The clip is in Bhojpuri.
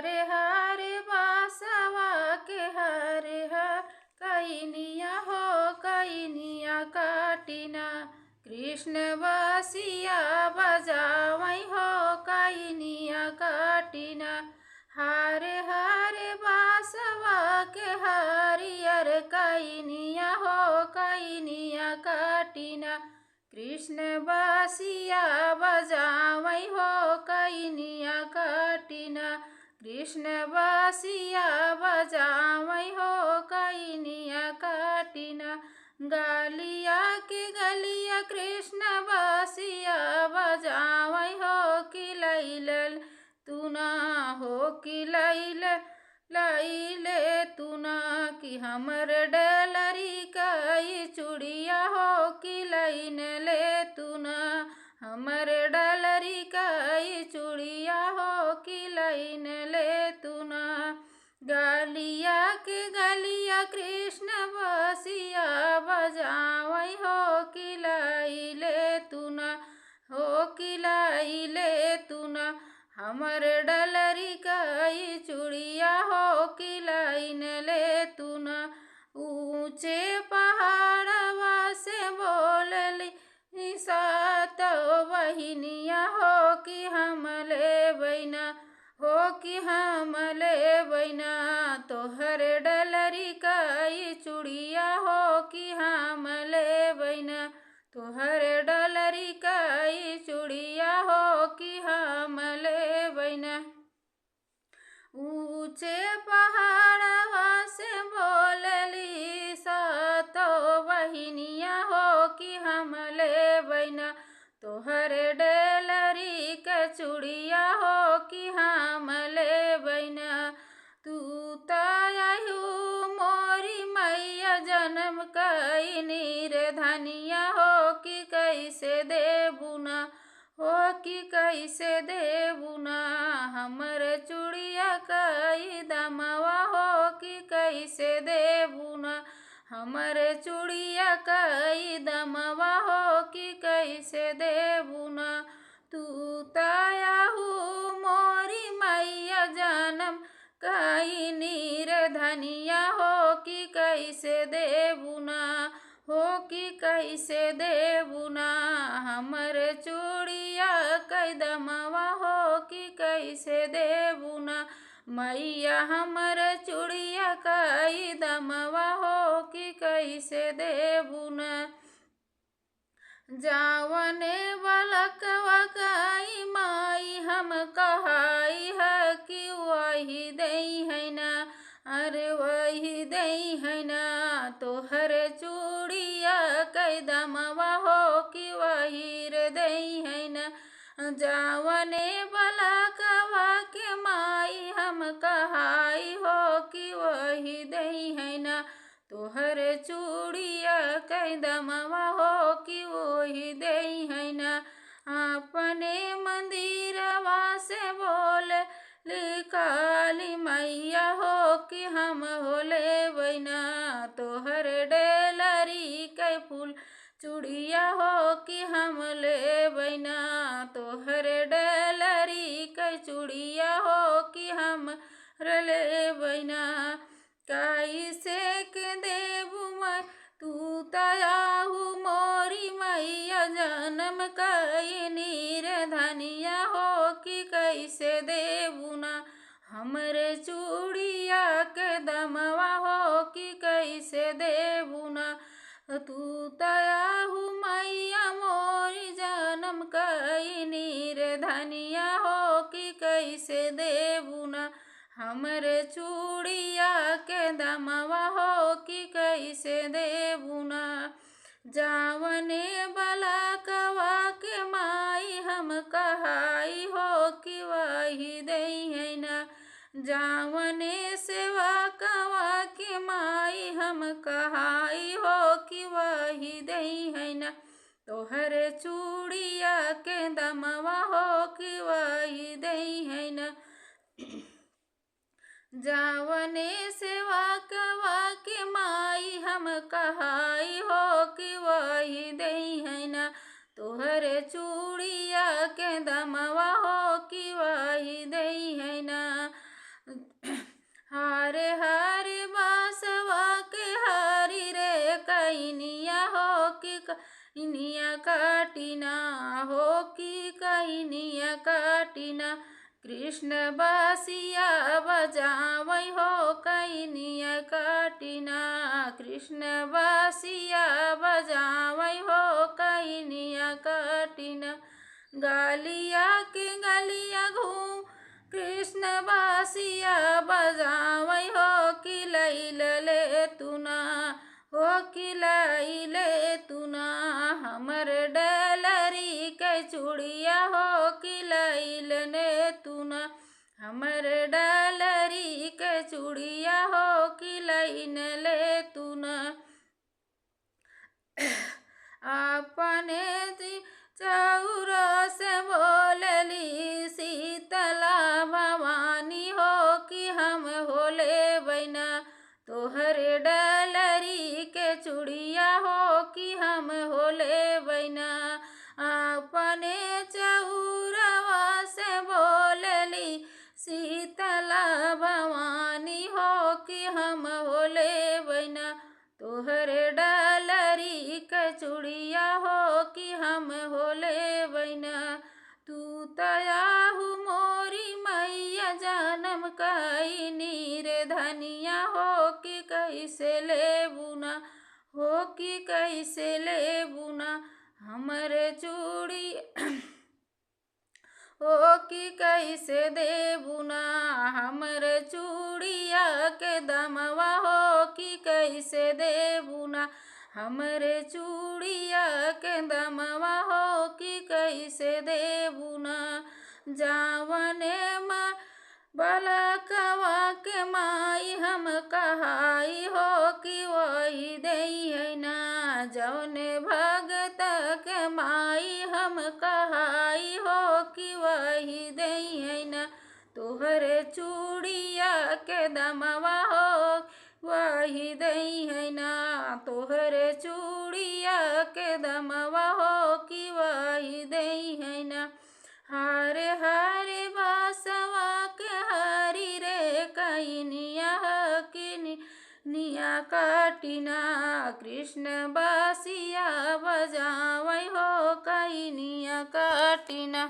हरे हरे बासवा के हरे हर कैनिया हो कैनिया काटिना कृष्ण बसिया बजावई हो कैनिया काटिना हरे हरे बासवा के हरियर कैनिया हो कैनिया काटिना कृष्ण बसिया बजावई हो कैनिया काटिना कृष्ण बसिया बजावई हो कैनिया काटिना गलिया के गलिया कृष्ण बसिया बजावई हो कि लैल तुना हो कि लैले तुना कि हमर डलरी कई चूड़िया हो कि लैन ले तुना हमर डलरी कई चूड़िया हो कि लैन ले तुना गलिया के गलिया कृष्ण बसिया बजावई हो कि लैले तुना हो कि लैले तुना हमर डलरी कई चूड़िया हो कि लैन ले तुना ऊंचे पहाड़वा से बोलली सात बहिनिया हो कि हम ले बैना हो कि हम ले बैना तोहर डलरी कई चूड़िया हो कि हम ले बैना तोहर डलरी कई चूड़िया हो कि हम ले बैना ऊंचे पहाड़वा से बोलली सातो बहिनिया हो कि हम ले बैना तोहर डलरी के चूड़िया हो कि हम ले बैना तू तयहू मोरी मैया जन्म कई नीर धनिया हो कि कैसे देबुना हो कि कैसे देबुना हमर चूड़िया कई दमवा हो कि कैसे देबुना हमर चूड़िया कई दमवा हो कि कैसे देबुना तू तयहू मोरी मैया जन्म कई नीर धनिया हो कि कैसे देबुना हो कि कैसे देबुना हमर चूड़िया कई दमवा हो कि कैसे देबुना मैया हमर चूड़िया कई दमवा हो कि कैसे देबुना जावने बलकवा कई माई हम कहाई है कि वही दई है ना अरे वही दई है ना तोहर चूड़िया कई दमवा हो कि वही रे दई है ना जावने बलकवा के माई हम कहाई हो कि वही दई है ना तोहर चूड़िया कई दमवा हो कि वही दई है ना अपने मंदिरवा से बोल काली मैया हो कि हम हो ले बैना तोहर डलरी कई फूल चूड़िया हो कि हम ले बैना तोहर डलरी कई चूड़िया हो कि हम ले बैना कैसे के देबू मैं तू तयाहू मोरी मैया जन्म कई नीर धनिया हो कि कैसे देबुना हमरे चूड़िया के दमवा हो कि कैसे देबुना तू तयाहू मैया मोरी जन्म कई नीर धनिया हो कि कैसे देबुना हमर चूड़िया के दमवा हो कि कैसे देबुना जावने बलकवा के माई हम कहाई हो कि वही दई है ना जावने सेवा कवा के माई हम कहाई हो कि वही दई है ना तोहर चूड़िया के दमवा हो कि वही दई है ना जावने सेवा कवा के माई हम कहाई हो कि वही दई है ना तोहर चूड़िया के दमवा हो कि वही दई है ना हरे हरे बासवा के हरी रे कैनिया हो कि कैनिया काटिना हो कि कैनिया काटिना। कृष्ण बासिया बजावै हो कैनिया काटिना। कृष्ण बासिया बजावै हो कैनिया काटिना। गालिया के गलिया घूम कृष्ण बासिया बजावै हो कि लैल ले तुना हो कि लैल तुना। हमर डलरी के चूड़िया हो कि लैल ने तुना। हमर डलरी के चूड़िया हो कि लैन ले तुना। अपने चौर से बोलली शीतला भवानी हो कि हम होले बैना। तोहरे डलरी के चूड़िया हो कि हम होले बैना। अपने चौरवा से बोलली शीतला भवानी हो कि हम होले बैना। तोहरे डलरी के चूड़िया हो कि हम होले बैना। तू तयाहु मोरी मैया जन्म कैनी रे धनिया हो कि कैसे ले बुना हो कि कैसे ले बुना। हमर चूड़ी हो कि कैसे दे बुना। हमर चूड़िया के दमवा हो कि कैसे दे बुना। हमर चूड़िया के दमवा हो कि कैसे दे बुना। जावने माँ बालकवा के माई हम कहाई हो कि वही देई है ना। जौने भगत के माई हम कहाई हो कि वही देई है ना। तोहरे चूड़िया के दमवा हो वही देई है ना। तोहरे चूड़िया के दमवा हो कि वही देई है ना। हरे हरे बासवा के हरी रे कैनिया कि निया काटिना। कृष्ण बासिया बजावै हो कैनिया काटिना।